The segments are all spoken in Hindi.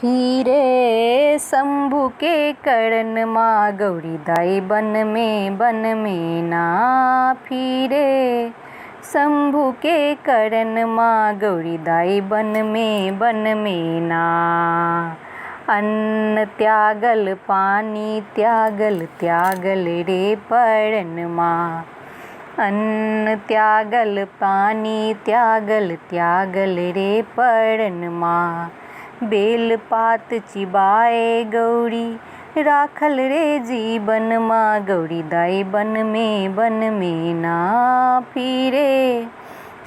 फिरे शंभु के करण माँ गौरी दाई बन में ना फिरे शंभु के करण माँ गौरी दाई बन में ना। अन्न त्यागल पानी त्यागल त्यागल रे परण माँ। अन्न त्यागल पानी त्यागल त्यागल रे परण माँ। बेल पात चिबाए गौरी राखल रे जीवन माँ गौरी दाई बन में ना फिरे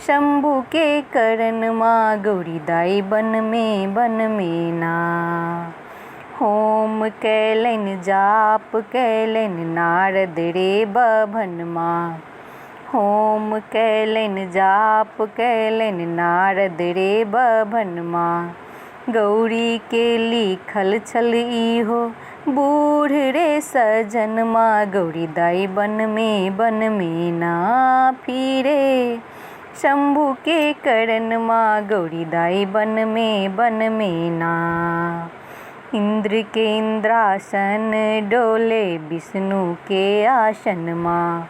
शंभु के करण माँ गौरी दाई बन में ना। होम कैलन जाप कैलन नारद रे बभन माँ। होम कैलन जाप कैलन नारद रे बभन माँ। गौरी के लिखल छल इहो बूढ़ रे सजन माँ गौरी दाई बन में ना फिरे शंभु के करण माँ गौरी दाई बन में ना। इंद्र के इंद्रासन डोले विष्णु के आसन माँ।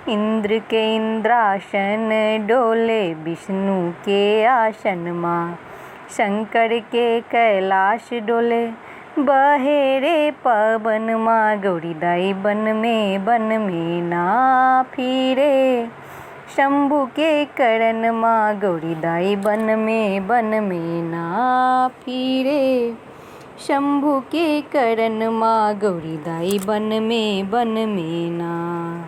इंद्र के इंद्रासन डोले विष्णु के आसन माँ। शंकर के कैलाश डोले बहे रे पवन माँ गौरी दाई बन में ना फिरे शंभु के करण माँ गौरी दाई बन में ना फिरे शंभु के करण माँ गौरी दाई बन में ना।